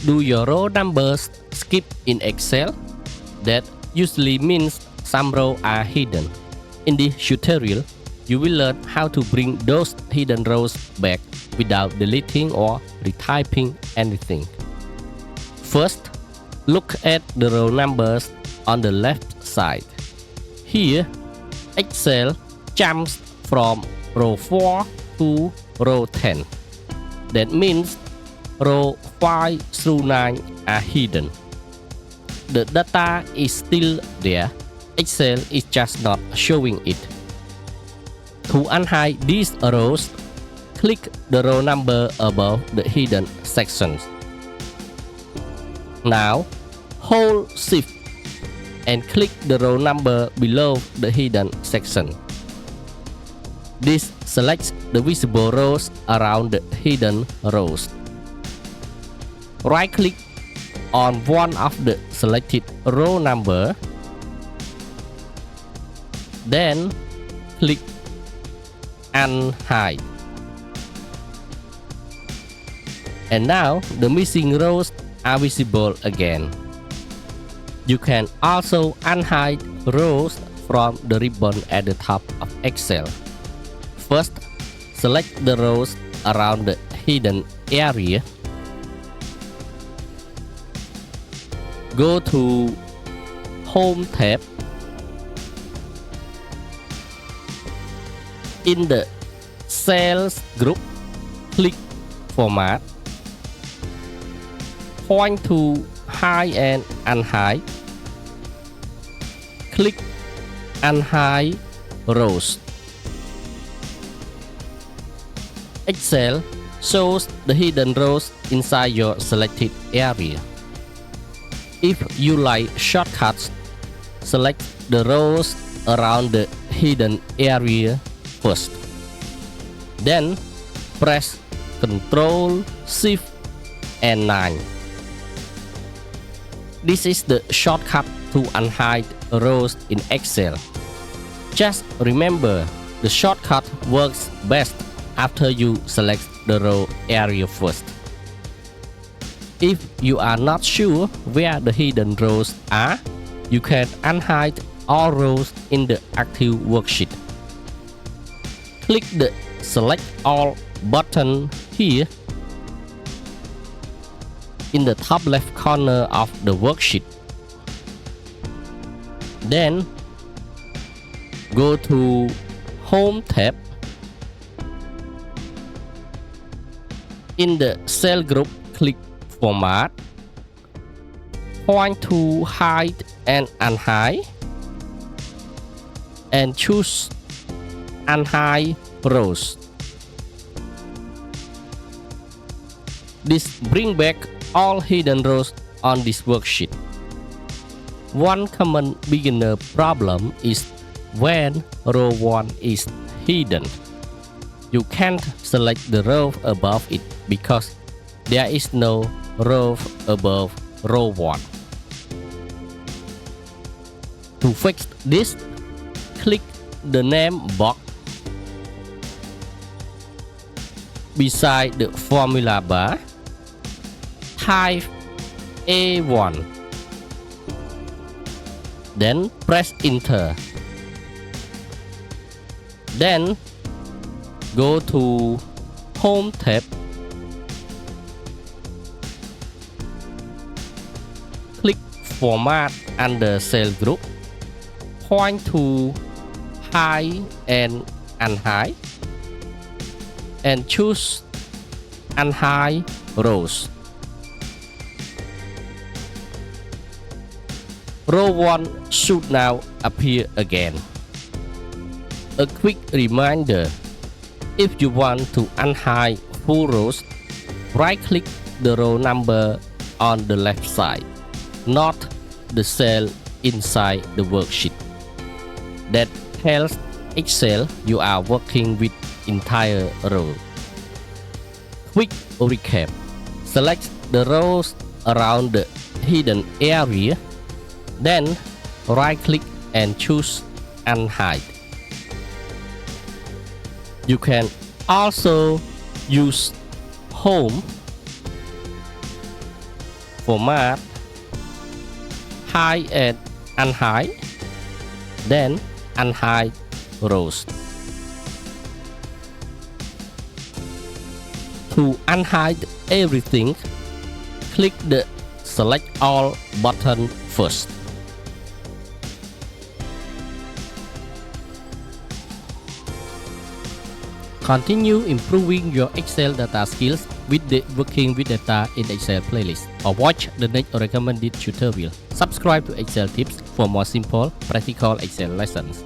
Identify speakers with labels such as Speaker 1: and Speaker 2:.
Speaker 1: Do your row numbers skip in Excel? That usually means some rows are hidden. In this tutorial, you will learn how to bring those hidden rows back without deleting or retyping anything. First, look at the row numbers on the left side. Here, Excel jumps from row 4 to row 10. That means row 5 through 9 are hidden. The data is still there, Excel is just not showing it. To unhide these rows, click the row number above the hidden sections. Now, hold Shift and click the row number below the hidden section. This selects the visible rows around the hidden rows. Right-click on one of the selected row number, then click Unhide. And now the missing rows are visible again. You can also unhide rows from the ribbon at the top of Excel. First, select the rows around the hidden area. Go to Home tab. In the Cells group, click Format. Point to Hide and Unhide. Click Unhide Rows. Excel shows the hidden rows inside your selected area. If you like shortcuts, select the rows around the hidden area first. Then press Ctrl Shift and 9. This is the shortcut to unhide rows in Excel. Just remember, the shortcut works best after you select the row area first. If you are not sure where the hidden rows are, you can unhide all rows in the active worksheet. Click the Select All button here in the top left corner of the worksheet. Then go to Home tab. In the Cell group, click Format. Point to Hide and Unhide and choose Unhide Rows. This brings back all hidden rows on this worksheet. One common beginner problem is when row 1 is hidden. You can't select the row above it because there is no row above row 1. To fix this, click the name box beside the formula bar. Type A1. Then press Enter. Then go to Home tab. Click Format under Cell group. Point to Hide and Unhide and choose Unhide Rows. Row 1 should now appear again. A quick reminder, if you want to unhide full rows, right-click the row number on the left side, not the cell inside the worksheet. That tells Excel you are working with entire row. Quick recap. Select the rows around the hidden area, then right-click and choose Unhide. You can also use Home Format, Hide and Unhide, then Unhide Rows. To unhide everything, click the Select All button first. Continue improving your Excel data skills with the Working with Data in Excel playlist, or watch the next recommended tutorial. Subscribe to XcelTips for more simple, practical Excel lessons.